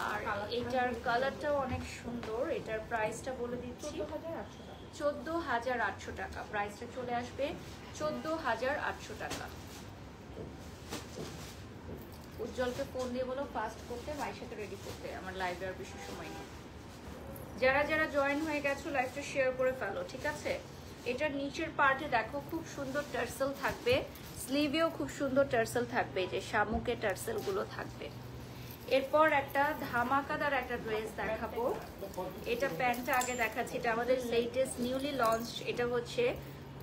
আর এটার কালারটাও অনেক সুন্দর। এটার প্রাইসটা বলে দিচ্ছি 14,800 টাকা। প্রাইসটা চলে আসবে 14,800 টাকা। উজ্জ্বলকে ফোন দিয়ে বলো ফাস্ট করতে, মায়ের সাথে রেডি করতে, আমার লাইভে আর বেশি সময় নেই। যারা যারা জয়েন হয়ে গেছো লাইভটা শেয়ার করে ফেলো, ঠিক আছে? এটার নিচের পার্টে দেখো খুব সুন্দর টার্সেল থাকবে, স্লিভেও খুব সুন্দর টার্সেল থাকবে, যে শামুকের টার্সেল গুলো থাকবে। এরপর একটা ধামাকাদার একটা ড্রেস দেখাবো। এটা প্যান্টটা আগে দেখাচ্ছি, এটা আমাদের লেটেস্ট নিউলি লঞ্চ। এটা হচ্ছে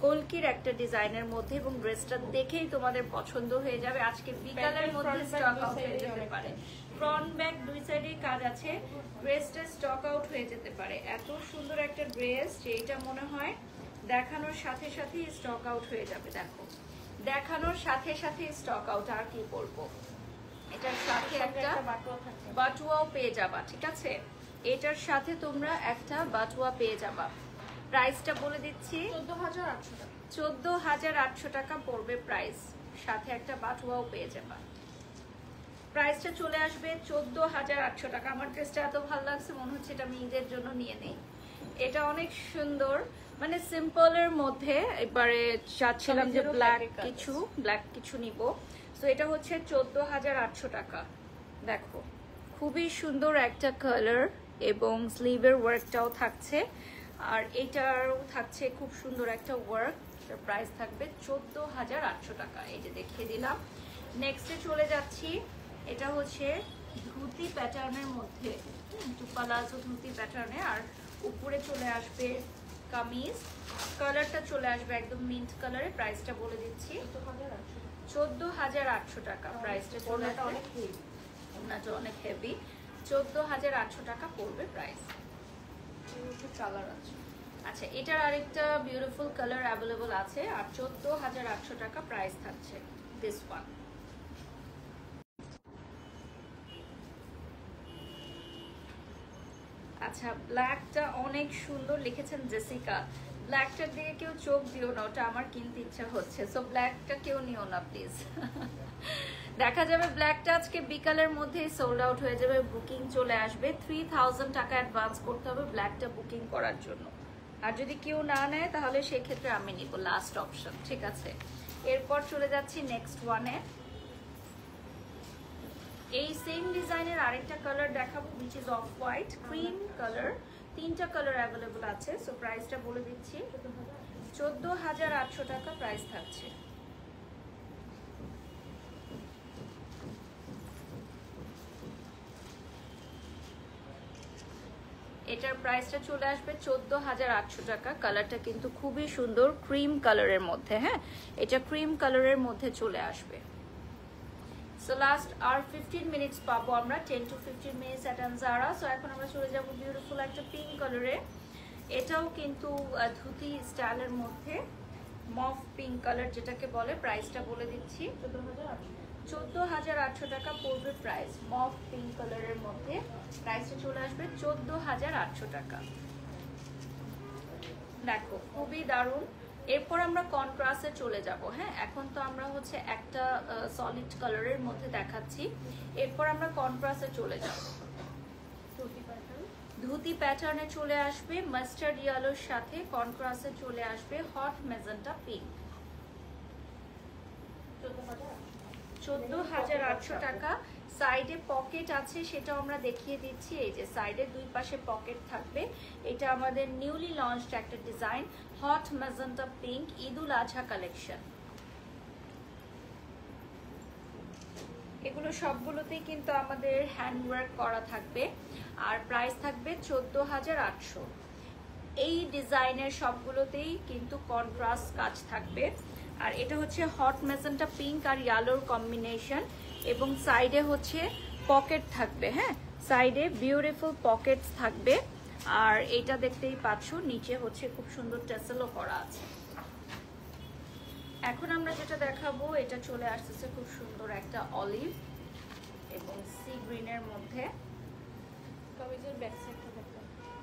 কলকির একটা ডিজাইনের মধ্যে, এবং ড্রেসটা দেখেই তোমাদের পছন্দ হয়ে যাবে। আজকে বিকালের মধ্যে স্টক আউট হয়ে যেতে পারে। ফ্রন্ট ব্যাক দুই সাইডেই কাজ আছে, ড্রেসটা স্টক আউট হয়ে যেতে পারে। এত সুন্দর একটা ড্রেস যে এটা মনে হয় দেখানোর সাথে সাথেই স্টক আউট হয়ে যাবে। দেখো দেখানোর সাথে সাথে স্টক আউট, আর কি বলবো। এটার সাথে একটা বাটুয়াও পেয়ে যাবা, ঠিক আছে? এটার সাথে তোমরা একটা বাটুয়া পেয়ে যাবা। প্রাইসটা বলে দিচ্ছি 14,800 টাকা পড়বে প্রাইস, সাথে একটা বাটুয়াও পেয়ে যাবা। প্রাইসটা চলে আসবে 14,800 টাকা। আমার ড্রেসটা এত ভালো লাগছে, মনে হচ্ছে এটা আমি ঈদের জন্য নিয়ে নেই। এটা অনেক সুন্দর, মানে সিম্পলের মধ্যে। এবারে চাচ্ছিলাম যে ব্ল্যাক কিছু নিব। সো এটা হচ্ছে 14,800 টাকা। দেখো খুবই সুন্দর একটা কালার, এবং স্লিভের ওয়ার্কটাও থাকছে, আর এটারও থাকছে খুব সুন্দর একটা ওয়ার্ক। এটার প্রাইস থাকবে 14,800 টাকা। এই যে দেখিয়ে দিলাম। নেক্সটে চলে যাচ্ছি, এটা হচ্ছে ধুতি প্যাটার্নের মধ্যে, টুপালাজো ধুতি প্যাটার্নে, আর উপরে চলে আসবে কামিজ। কালারটা চলে আসবে একদম মিন্ট কালারে। প্রাইসটা বলে দিচ্ছি 14,800 টাকা। প্রাইসটা চলে আসবে, ওনাটা অনেক হেভি, 14,800 টাকা পড়বে প্রাইস। কালার আছে। আচ্ছা, এটার আরেকটা বিউটিফুল কালার অ্যাভেলেবল আছে আর 14,800 টাকা প্রাইস থাকছে দিস ওয়ান। আচ্ছা, ব্ল্যাকটা অনেক সুন্দর লিখেছেন জেসিকা। ব্ল্যাকটার দিকে কেউ চোখ দিও না, ওটা আমার কিনতে ইচ্ছা হচ্ছে, সো ব্ল্যাকটা কেউ নিও না প্লিজ। দেখা যাবে ব্ল্যাকটা আজকে বিকালের মধ্যেই সোল্ড আউট হয়ে যাবে, বুকিং চলে আসবে। 3000 টাকা অ্যাডভান্স করতে হবে ব্ল্যাকটা বুকিং করার জন্য। আর যদি কেউ না নেয় তাহলে সেক্ষেত্রে আমি নিব, লাস্ট অপশন, ঠিক আছে? এরপর চলে যাচ্ছি নেক্সট ওয়ানে। এই সেম ডিজাইনের আরেকটা কালার দেখাবো, which is off white cream colour. তিনটা কালার অ্যাভেলেবল আছে, সো প্রাইসটা বলে দিচ্ছি। 14,800 টাকা প্রাইস থাকছে। এটার প্রাইসটা চলে আসবে 14,800 টাকা। কালারটা কিন্তু খুবই সুন্দর, ক্রিম কালারের মধ্যে। হ্যাঁ, এটা ক্রিম কালারের মধ্যে চলে আসবে। সো লাস্ট আর 15 মিনিটস পাবো আমরা, 10 to 15 minutes at Anjara. So এখন আমরা চলে যাব বিউটিফুল একটা পিঙ্ক কালারে। এটাও কিন্তু ধুতি স্টাইলের মধ্যে, মফ পিঙ্ক কালার যেটাকে বলে। প্রাইসটা বলে দিচ্ছি, 14,800 টাকা পড়বে প্রাইস। মফ পিঙ্ক কালারের মধ্যে প্রাইসটা চলে আসবে 14,800 টাকা। দেখো খুবই দারুণ। এরপর আমরা কন্ট্রাস্টে চলে যাব। হ্যাঁ, এখন তো আমরা হচ্ছে একটা সলিড কালারের মধ্যে দেখাচ্ছি, এরপর আমরা কন্ট্রাস্টে চলে যাব। ধুতি প্যাটার্নে চলে আসবে মাস্টার্ড ইয়েলোর সাথে, কন্ট্রাস্টে চলে আসবে হট মেজেন্টা পিঙ্ক। 14,800 টাকা। সাইডে পকেট আছে, সেটাও আমরা দেখিয়ে দিচ্ছি। এই যে সাইডে দুই পাশে পকেট থাকবে। এটা আমাদের নিউলি লঞ্চড একটা ডিজাইন, হট ম্যাজেন্টা পিঙ্ক, ঈদুল আজহা কালেকশন। এগুলো সবগুলোতেই কিন্তু আমাদের হ্যান্ডওয়ার্ক করা থাকবে আর প্রাইস থাকবে 14,800। এই ডিজাইনের সবগুলোতেই কিন্তু কন্ট্রাস্ট কাজ থাকবে। আর এটা হচ্ছে হট ম্যাজেন্টা পিঙ্ক আর ইয়েলোর কম্বিনেশন, এবং সাইডে হচ্ছে পকেট থাকবে। হ্যাঁ, সাইডে বিউটিফুল পকেটস থাকবে। আর এটা দেখতেই পাচ্ছ নিচে হচ্ছে খুব সুন্দর টেসেলও করা আছে। এখন আমরা যেটা দেখাবো, এটা চলে আসতেছে খুব সুন্দর একটা অলিভ এবং সি গ্রিনের মধ্যে।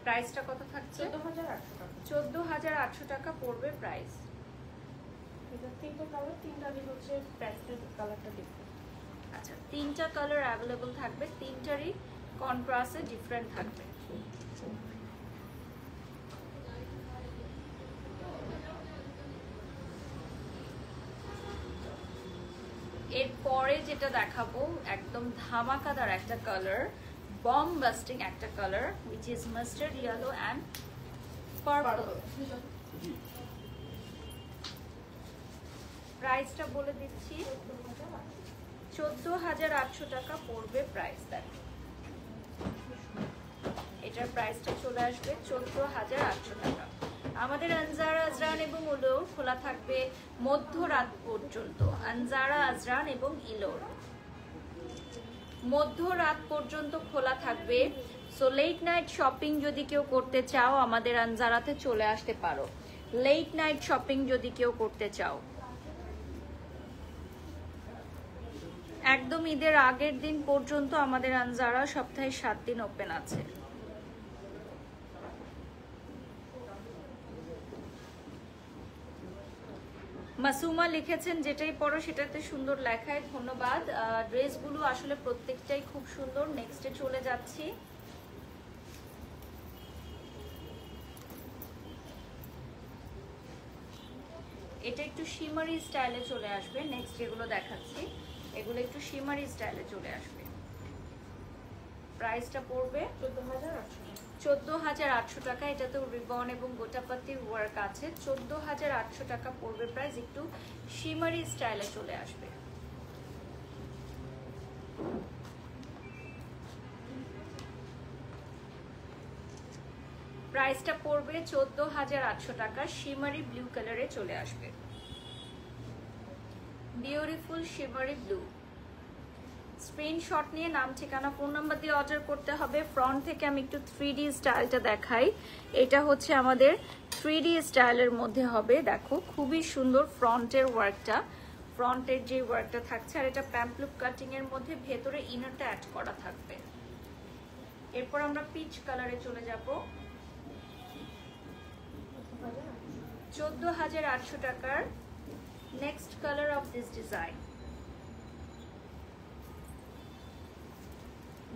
প্রাইসটা কত থাকছে? 14,800 টাকা। 14,800 টাকা পড়বে প্রাইস। তিনটা কালার, তিনটারই হচ্ছে প্যান্টের কালারটা ডিফারেন্ট। আচ্ছা, তিনটা কালার অ্যাভেলেবল থাকবে, তিনটারই কন্ট্রাস্টে ডিফারেন্ট থাকবে। এরপরে যেটা দেখাবো একদম ধামাকাদার একটা কালার, বম বাস্টিং একটা colour, which is mustard yellow and purple. প্রাইসটা বলে দিচ্ছি, 14,800 টাকা পড়বে প্রাইস। দেখো এটার প্রাইসটা চলে আসবে 14,800 টাকা। আমাদের আনজারা, আজরান এবং ইলোর খোলা থাকবে মধ্যরাত পর্যন্ত। আনজারা, আজরান এবং ইলোর মধ্যরাত পর্যন্ত খোলা থাকবে। সো লেট নাইট শপিং যদি কেউ করতে চাও আমাদের আনজারাতে চলে আসতে পারো। লেট নাইট শপিং যদি কেউ করতে চাও, একদম ঈদের আগের দিন পর্যন্ত আমাদের আনজারা সপ্তাহে 7 দিন ওপেন আছে। মাসুমা লিখেছেন যেটাই পড়ো সেটাতে সুন্দর লেখায়, ধন্যবাদ। ড্রেসগুলো আসলে প্রত্যেকটাই খুব সুন্দর। নেক্সটে চলে যাচ্ছি। এটা একটু শিমারি স্টাইলে চলে আসবে। নেক্সট যেগুলো দেখাচ্ছি এগুলো একটু শিমারি স্টাইলে চলে আসবে। প্রাইসটা পড়বে 14,800 টাকা। এটাতেও রিবন এবং গোটাপাতির ওয়ার্ক আছে। 14,800 টাকা পড়বে প্রাইস। একটু শিমারি স্টাইলে চলে আসবে। প্রাইসটা পড়বে 14,800 টাকা। শিমারি ব্লু কালারে চলে আসবে। Beautiful শিমারি blue. স্ক্রিনশট নিয়ে নাম ঠিকানা ফোন নাম্বার দিয়ে অর্ডার করতে হবে। ফ্রন্ট থেকে আমি একটু 3D স্টাইলটা দেখাই। এটা হচ্ছে আমাদের 3D স্টাইলের মধ্যে হবে। দেখো খুবই সুন্দর ফ্রন্টের ওয়ার্কটা, ফ্রন্টের যে ওয়ার্কটা থাকছে। আর এটা প্যাম্পলুক কাটিং এর মধ্যে ভেতরে ইনারটা অ্যাড করা থাকবে। এরপর আমরা পিচ কালারে চলে যাব। 14,800 টাকার next colour of this design.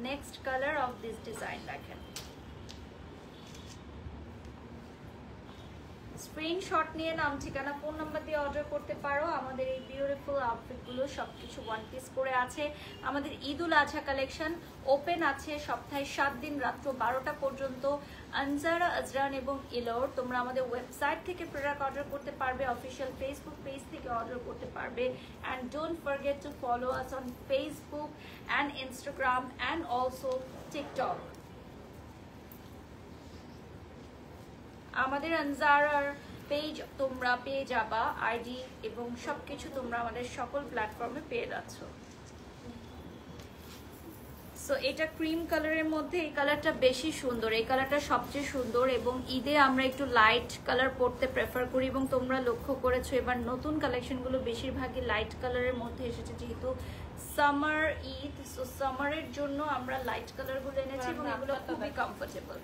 Next colour of this design দেখেন। স্ক্রিনশট নিয়ে নাম ঠিকানা ফোন নাম্বার দিয়ে অর্ডার করতে পারো। আমাদের এই বিউটিফুল আউটফিটগুলো সবকিছু ওয়ান পিস করে আছে। আমাদের ঈদুল আজহা কালেকশন ওপেন আছে সপ্তাহে 7 দিন রাত্র 12টা পর্যন্ত। আনজারা, আজরান এবং ইলোর। তোমরা আমাদের ওয়েবসাইট থেকে প্রোডাক্ট অর্ডার করতে পারবে, অফিসিয়াল ফেসবুক পেজ থেকে অর্ডার করতে পারবে। And don't forget to follow us on Facebook and Instagram and also TikTok. আমাদের আনজারার পেজ তোমরা পেয়ে যাবা, আইডি এবং সবকিছু তোমরা আমাদের সকল প্ল্যাটফর্মে পেয়ে যাচ্ছ। সো এটা ক্রিম কালারের মধ্যে এই কালারটা বেশি সুন্দর, এই কালারটা সবচেয়ে সুন্দর। এবং ঈদে আমরা একটু লাইট কালার পরতে প্রেফার করি এবং তোমরা লক্ষ্য করেছো এবার নতুন কালেকশনগুলো বেশিরভাগই লাইট কালারের মধ্যে এসেছে, যেহেতু সামার ঈদ। সো সামারের জন্য আমরা লাইট কালারগুলো এনেছি এবং এগুলো খুবই কমফোর্টেবল।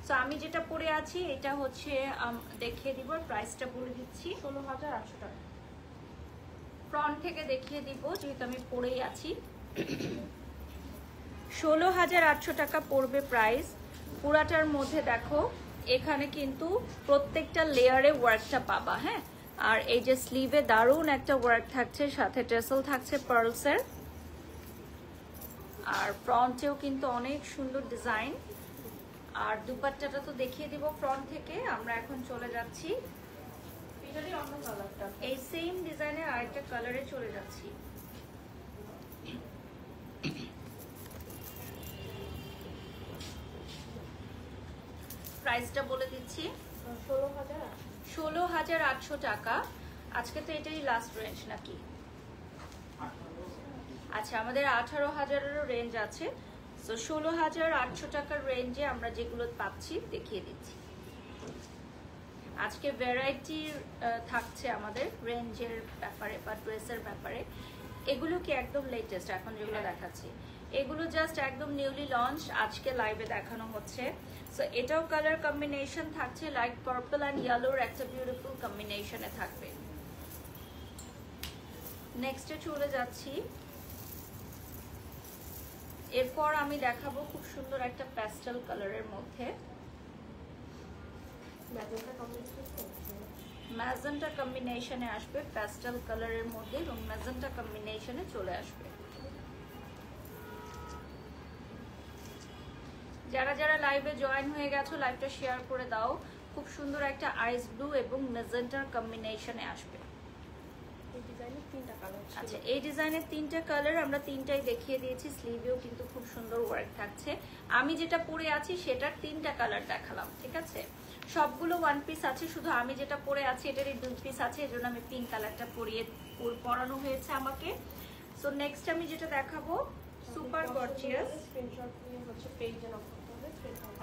সো আমি যেটা পরে আছি এটা হচ্ছে দেখিয়ে দিব, প্রাইসটা বলে দিচ্ছি 16,800 টাকা। ফ্রন্ট থেকে দেখিয়ে দিব যেহেতু আমি পরেই আছি। 16,800 টাকা পড়বে প্রাইস। পুরাটার মধ্যে দেখো এখানে কিন্তু প্রত্যেকটা লেয়ারে ওয়ার্কটা পাবা। হ্যাঁ, আর এই যে স্লিভে দারুণ একটা ওয়ার্ক থাকছে, সাথে টেসেল থাকছে পার্লসের। আর ফ্রন্টেও কিন্তু অনেক সুন্দর ডিজাইন। আর দুপাট্টাটা তো দেখিয়ে দিব ফ্রন্ট থেকে। আমরা এখন চলে যাচ্ছি এটারই অন্য কালারটা, এই সেম ডিজাইনের আরেকটা কালারে চলে যাচ্ছি। প্রাইসটা বলে দিচ্ছি 16,800 টাকা। আজকে তো এটাই লাস্ট রেঞ্জ নাকি? আচ্ছা, আমাদের 18,000-এরও রেঞ্জ আছে। সো 16,800 টাকার রেঞ্জে আমরা যেগুলো পাচ্ছি দেখিয়ে দিচ্ছি। আজকে ভ্যারাইটি থাকছে আমাদের রেঞ্জের ব্যাপারে বা ড্রেসের ব্যাপারে। এগুলো কি একদম লেটেস্ট এখন যেগুলো দেখাচ্ছি, এগুলো জাস্ট একদম নিউলি লঞ্চ, আজকে লাইভে দেখানো হচ্ছে। সো এটাও কালার কম্বিনেশন থাকছে লাইট পার্পল অ্যান্ড ইয়েলোর একটা বিউটিফুল কম্বিনেশনে থাকবে। নেক্সটে চলে যাচ্ছি। এরপর আমি দেখাবো খুব সুন্দর একটা প্যাস্টেল কালারের মধ্যে। ম্যাজেন্টা কম্বিনেশনে আসবে, প্যাস্টেল কালারের মধ্যে এবং ম্যাজেন্টা কম্বিনেশনে চলে আসবে। যারা যারা লাইভে জয়েন হয়ে গেছো লাইভটা শেয়ার করে দাও। খুব সুন্দর একটা আইস ব্লু এবং ম্যাজেন্টার কম্বিনেশনে আসবে। আচ্ছা, এই ডিজাইনের 3টা কালার আমরা 3টাই দেখিয়ে দিয়েছি। স্লিভেও কিন্তু খুব সুন্দর ওয়ার্ক থাকছে। আমি যেটা পরে আছি সেটার 3টা কালার দেখালাম, ঠিক আছে? সবগুলো ওয়ান পিস আছে, শুধু আমি যেটা পরে আছি এটারই 2 পিস আছে, এজন্য আমি পিঙ্ক কালারটা পরানো হয়েছে আমাকে। সো নেক্সট আমি যেটা দেখাবো সুপার গর্জিয়াস।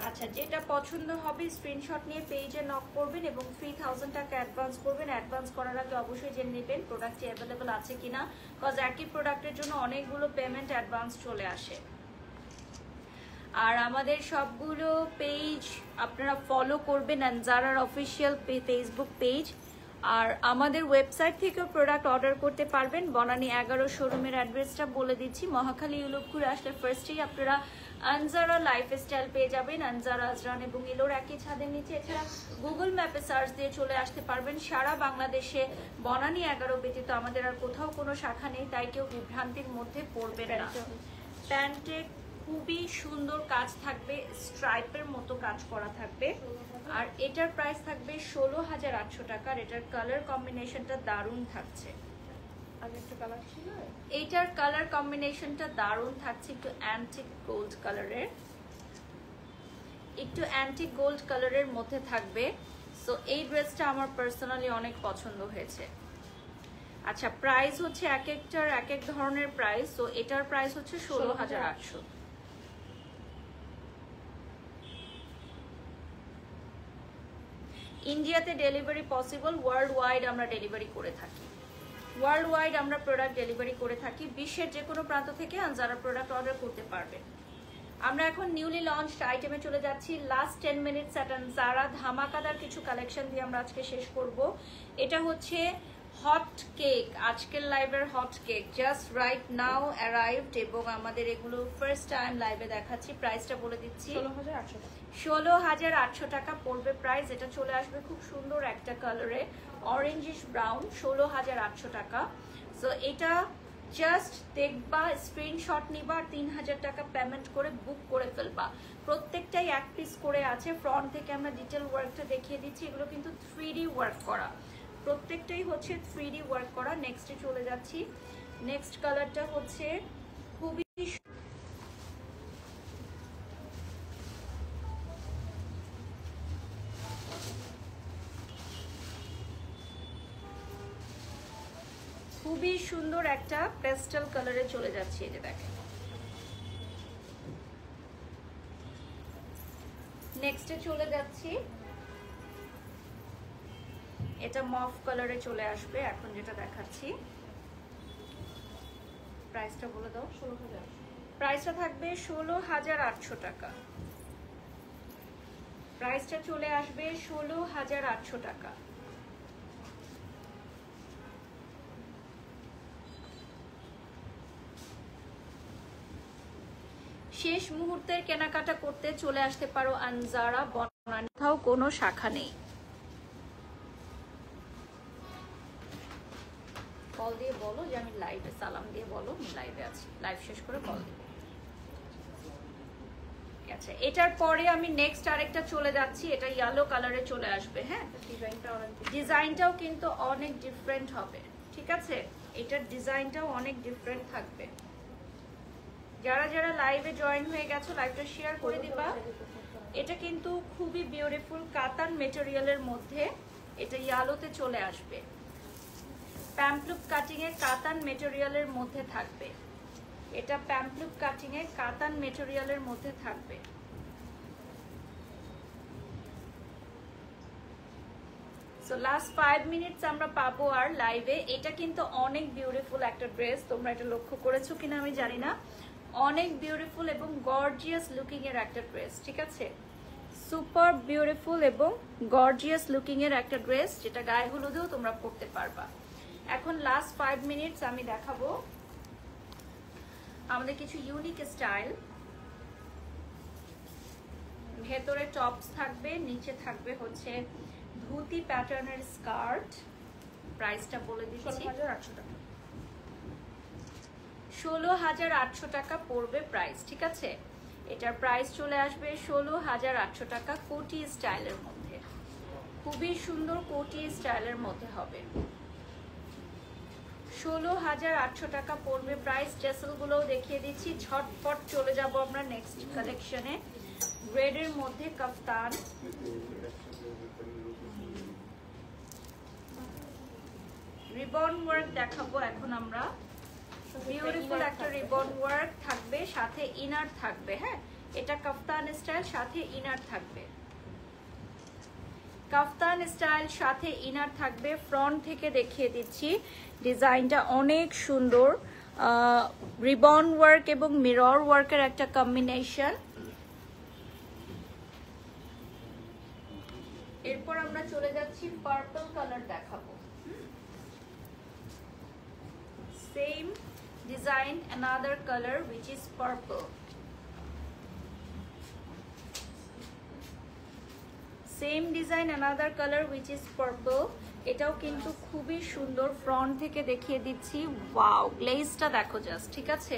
আচ্ছা, যেটা পছন্দ হবে স্ক্রিনশট নিয়ে পেজে নক করবেন এবং 3,000 টাকা অ্যাডভান্স করবেন। অ্যাডভান্স করার আগে অবশ্যই জেনে নেবেন প্রোডাক্টটি অ্যাভেলেবল আছে কিনা, কজ একই প্রোডাক্টের জন্য অনেকগুলো পেমেন্ট অ্যাডভান্স চলে আসে। আর আমাদের সবগুলো পেজ আপনারা ফলো করবেন, আনজারার অফিসিয়াল ফেসবুক পেজ। আর আমাদের ওয়েবসাইট থেকেও প্রোডাক্ট অর্ডার করতে পারবেন। বনানী 11 শোরুমের অ্যাড্রেসটা বলে দিচ্ছি। মহাখালী ইউলুপপুরে আসলে ফার্স্টেই আপনারা আনজারা লাইফস্টাইল পেয়ে যাবেন। আনজারা, আজরান এবং ইলোর একই ছাদের নিচে। এছাড়া গুগল ম্যাপে সার্চ দিয়ে চলে আসতে পারবেন। সারা বাংলাদেশে বনানী 11 ব্যতীত আমাদের আর কোথাও কোনো শাখা নেই, তাই কেউ বিভ্রান্তির মধ্যে পড়বেন না। প্যান্টে খুবই সুন্দর কাজ থাকবে, স্ট্রাইপের মতো কাজ করা থাকবে। আর এটার প্রাইস থাকবে 16,800 টাকা। এটার কালার কম্বিনেশনটা দারুণ থাকছে। আর একটা কালার ছিল, এইটার কালার কম্বিনেশনটা দারুণ থাকছে, একটু অ্যান্টিক গোল্ড কালারের, একটু অ্যান্টিক গোল্ড কালারের মধ্যে থাকবে। সো এই ড্রেসটা আমার পার্সোনালি অনেক পছন্দ হয়েছে। আচ্ছা প্রাইস হচ্ছে এক একটার এক এক ধরনের প্রাইস, তো এটার প্রাইস হচ্ছে 16,800। ইন্ডিয়াতে ডেলিভারি পসিবল, ওয়ার্ল্ড ওয়াইড আমরা ডেলিভারি করে থাকি। ওয়ার্ল্ড ওয়াইড আমরা প্রোডাক্ট ডেলিভারি করে থাকি, বিশ্বের যে কোনো প্রান্ত থেকে যারা প্রোডাক্ট অর্ডার করতে পারবেন। আমরা এখন নিউলি লঞ্চড আইটেমে চলে যাচ্ছি। লাস্ট 10 মিনিটস যারা ধামাকাদার কিছু কালেকশন দিয়ে আমরা আজকে শেষ করব। এটা হচ্ছে হট কেক, আজকের লাইভের hot cake just right now arrived, এবং আমাদের এগুলো ফার্স্ট টাইম লাইভে দেখাচ্ছি। প্রাইসটা বলে দিচ্ছি 16,800 টাকা পড়বে প্রাইস। এটা চলে আসবে খুব সুন্দর একটা কালারে, অরেঞ্জিশ ব্রাউন, 16,800 টাকা। সো এটা জাস্ট দেখবা, স্ক্রিনশট নিবা, 3,000 টাকা পেমেন্ট করে বুক করে ফেলবা। প্রত্যেকটাই এক পিস করে আছে। ফ্রন্ট থেকে আমরা ডিটেল ওয়ার্কটা দেখিয়ে দিচ্ছি। এগুলো কিন্তু 3D ওয়ার্ক করা, প্রত্যেকটাই হচ্ছে 3D ওয়ার্ক করা। নেক্সটে চলে যাচ্ছি। নেক্সট কালারটা হচ্ছে খুবই খুবই সুন্দর একটা পেস্টেল কালারে চলে যাচ্ছে। এই যে দেখেন, নেক্সটে চলে যাচ্ছি। এটা মফ কালারে চলে আসবে এখন যেটা দেখাচ্ছি। প্রাইসটা বলে দাও। 16,000। প্রাইসটা থাকবে 16,800 টাকা। প্রাইসটা চলে আসবে 16,800 টাকা। শেষ মুহূর্তের কেনাকাটা করতে চলে আসতে পারো আনজারা বনানী, কোথাও কোনো শাখা নেই। কল দিয়ে বলো যে আমি লাইভে, সালাম দিয়ে বলো আমি লাইভে আছি, লাইভ শেষ করে কল দিব। আচ্ছা এটার পরে আমি নেক্সট আরেকটা চলে যাচ্ছি। এটা ইয়েলো কালারে চলে আসবে। হ্যাঁ, ডিজাইনটাও কিন্তু অনেক ডিফারেন্ট হবে, ঠিক আছে? এটার ডিজাইনটাও অনেক ডিফারেন্ট থাকবে। যারা যারা লাইভে জয়েন হয়ে গেছো লাইভটা শেয়ার করে দিবা। এটা কিন্তু খুবই বিউটিফুল কাতান মেটেরিয়ালের মধ্যে, এটা ইয়েলোতে চলে আসবে। প্যাম্পলুপ কাটিং এ কাতান মেটেরিয়ালের মধ্যে থাকবে। এটা প্যাম্পলুপ কাটিং এ কাতান মেটেরিয়ালের মধ্যে থাকবে। সো লাস্ট 5 মিনিটস আমরা পাবো আর লাইভে। এটা কিন্তু অনেক বিউটিফুল একটা ড্রেস, তোমরা এটা লক্ষ্য করেছো কিনা আমি জানি না। অনেক বিউটিফুল এবং গর্জিয়াস লুকিং এর একটা ড্রেস, ঠিক আছে? সুপার বিউটিফুল এবং গর্জিয়াস লুকিং এর একটা ড্রেস, যেটা গায়ে হলুদেও তোমরা পরতে পারবা। এখন লাস্ট 5 মিনিটস আমি দেখাবো আমাদের কিছু ইউনিক স্টাইল। ভেতরে টপস থাকবে, নিচে থাকবে হচ্ছে ধুতি প্যাটার্নের স্কার্ট। প্রাইসটা বলে দিচ্ছি 16,800 টাকা। 16,800 টাকা পড়বে প্রাইস, ঠিক আছে? এটার প্রাইস চলে আসবে 16,800 টাকা। কোটি স্টাইলের মধ্যে, খুবই সুন্দর কোটি স্টাইলের মধ্যে হবে। 16,800 টাকা পড়বে প্রাইস। টেসেলগুলোও দেখিয়ে দিচ্ছি, ঝটপট চলে যাব আমরা নেক্সট কালেকশনে। রেডের মধ্যে কাফতান, রিবন ওয়ার্ক দেখাবো এখন আমরা। বিউটিফুল একটা রিবন ওয়ার্ক থাকবে, সাথে ইনার থাকবে। হ্যাঁ, এটা কাফতান স্টাইল, সাথে ইনার থাকবে। কাফতান স্টাইল সাথে ইনার থাকবে। ফ্রন্ট থেকে দেখিয়ে দিচ্ছি, ডিজাইনটা অনেক সুন্দর। রিবন ওয়ার্ক এবং মিরর ওয়ার্কের একটা কম্বিনেশন। এরপর আমরা চলে যাচ্ছি পার্পল কালার দেখাবো। Same design, another color which is purple. Same design, another color which is purple. এটাও কিন্তু খুবই সুন্দর। ফ্রন্ট থেকে দেখিয়ে দিচ্ছি, ওয়াও গ্লেজটা দেখো জাস্ট, ঠিক আছে?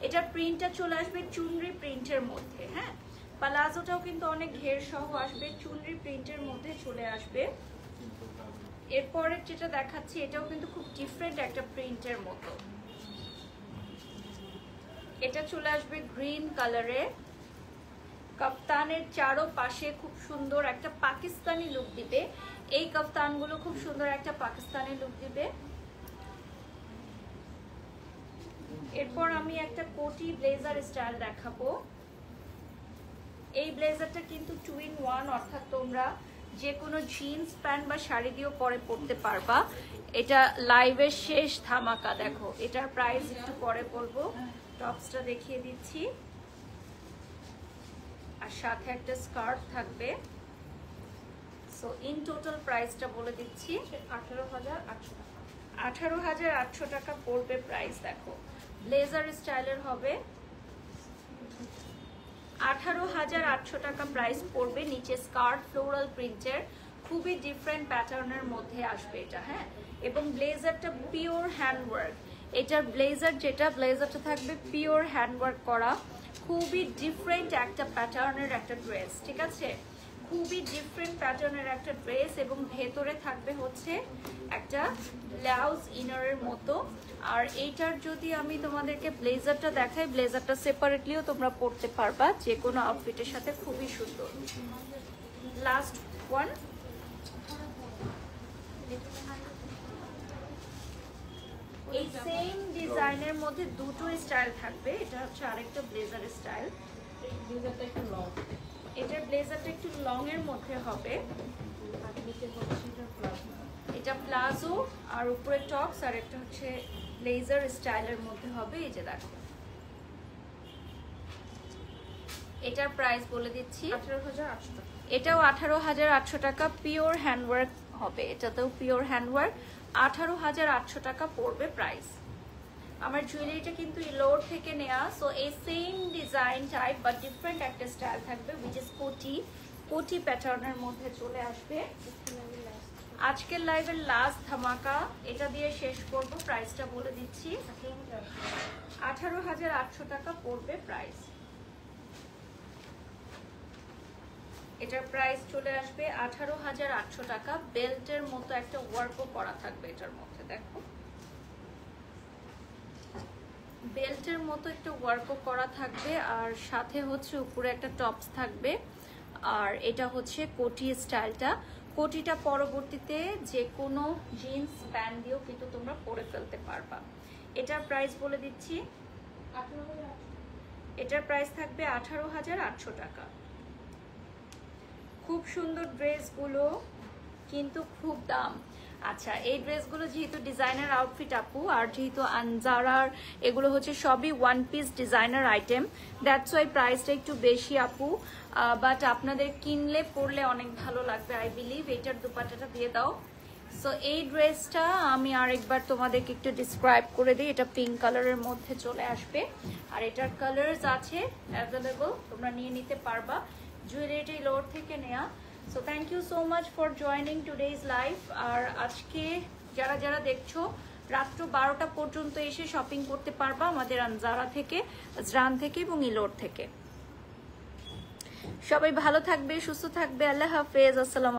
এটা প্রিন্টটা চলে আসবে চুনরি প্রিন্টের মধ্যে। হ্যাঁ, প্লাজোটাও কিন্তু অনেক ঘের সহ আসবে, চুনরি প্রিন্টের মধ্যে চলে আসবে। এরপরে যেটা দেখাচ্ছি এটাও কিন্তু খুব ডিফারেন্ট একটা প্রিন্টের মতো। এটা চলে আসবে গ্রিন কালারে। কাফতানের চারো পাশে খুব সুন্দর একটা পাকিস্তানি লুক দিবে। এই কাফতানগুলো খুব সুন্দর একটা পাকিস্তানি লুক দিবে। এরপর আমি একটা কোটি ব্লেজার স্টাইল দেখাবো। এই ব্লেজারটা কিন্তু 2 in 1, অর্থাৎ তোমরা যে কোনো জিন্স প্যান্ট বা শাড়ি দিয়েও পরে পরতে পারবা। এটা লাইভের শেষ ধামাকা। দেখো এটার প্রাইস একটু পরে বলবো, টপসটা দেখিয়ে দিচ্ছি। আর সাথে একটা স্কার্ট থাকবে। সো ইন টোটাল প্রাইসটা বলে দিচ্ছি 18,800 টাকা। 18,800 টাকা পড়বে প্রাইস। দেখো ব্লেজার স্টাইলের হবে, 18,800 টাকা প্রাইস পড়বে। নিচে স্কার্ট ফ্লোরাল প্রিন্টের, খুবই ডিফারেন্ট প্যাটার্নের মধ্যে আসবে এটা, হ্যাঁ। এবং ব্লেজারটা পিওর হ্যান্ডওয়ার্ক। এটার ব্লেজার যেটা, ব্লেজারটা থাকবে পিওর হ্যান্ডওয়ার্ক করা, খুবই ডিফারেন্ট একটা প্যাটার্নের একটা ড্রেস, ঠিক আছে? খুবই ডিফারেন্ট প্যাটার্নের একটা ড্রেস এবং ভেতরে থাকবে হচ্ছে একটা ব্লাউজ ইনারের মতো। আর এইটার যদি আমি তোমাদেরকে ব্লেজারটা দেখাই, ব্লেজারটা সেপারেটলিও তোমরা পরতে পারবা যে কোনো আউটফিটের সাথে, খুবই সুন্দর। লাস্ট ওয়ান, এই সেম ডিজাইনের মধ্যে দুটো স্টাইল থাকবে। এটা হচ্ছে আরেকটা ব্লেজার স্টাইল। এই ব্লেজারটা একটু লং, এটার ব্লেজারটা একটু লং এর মধ্যে হবে। আর নিচে হচ্ছে এটা প্লাজো। এটা প্লাজো আর উপরে টপস, আর একটা হচ্ছে ব্লেজার স্টাইলের মধ্যে হবে। এই যে দেখো, এটার প্রাইস বলে দিচ্ছি 18,800 টাকা। এটাও 18,800 টাকা, পিওর হ্যান্ডওয়ার্ক হবে। এটাতেও পিওর হ্যান্ডওয়ার্ক, 18,800 টাকা পড়বে প্রাইস। আমার জুয়েলারিটা কিন্তু ইলোর থেকে নেওয়া। সো এই সেম ডিজাইন টাইপ বা ডিফারেন্ট একটা স্টাইল থাকবে, উইচ ইজ কোটি, কোটি প্যাটার্নের মধ্যে চলে আসবে। আজকের লাইভের লাস্ট ধামাকা, এটা দিয়ে শেষ করব। প্রাইসটা বলে দিচ্ছি 18,800 টাকা পড়বে প্রাইস। এটার প্রাইস চলে আসবে 18,800 টাকা। বেল্টের মতো একটা ওয়ার্কও করা থাকবে এটার মধ্যে। দেখো বেল্টের মতো একটা ওয়ার্কও করা থাকবে, আর সাথে হচ্ছে উপরে একটা টপস থাকবে। আর এটা হচ্ছে কোটি স্টাইলটা। কোটিটা পরবর্তীতে যে কোনো জিন্স প্যান্ট দিয়েও কিন্তু তোমরা পরে ফেলতে পারবা। এটার প্রাইস বলে দিচ্ছি, 18,800। এটার প্রাইস থাকবে 18,800 টাকা। খুব সুন্দর ড্রেসগুলো, কিন্তু খুব দাম। আচ্ছা, এই ড্রেসগুলো যেহেতু ডিজাইনার আউটফিট আপু, আর যেহেতু আনজারার এগুলো হচ্ছে সবই one piece designer item, that's why প্রাইসটা একটু বেশি আপু। বাট আপনাদের কিনলে পরলে অনেক ভালো লাগবে আই বিলিভ। এটার দুপাট্টাটা দিয়ে দাও। সো এই ড্রেসটা আমি আরেকবার তোমাদেরকে একটু ডিসক্রাইব করে দিই। এটা পিঙ্ক কালারের মধ্যে চলে আসবে, আর এটার কালার্স আছে অ্যাভেলেবল, তোমরা নিয়ে নিতে পারবা। জুয়েলারিটা লোর থেকে নেয়া। So thank you so much for joining today's live. আর আজকে যারা যারা দেখছো, রাত্র 12টা পর্যন্ত এসে শপিং করতে পারবা আমাদের আনজারা থেকে, আজরান থেকে এবং ইলোর থেকে। সবাই ভালো থাকবে, সুস্থ থাকবে। আল্লাহ হাফেজ, আসসালাম।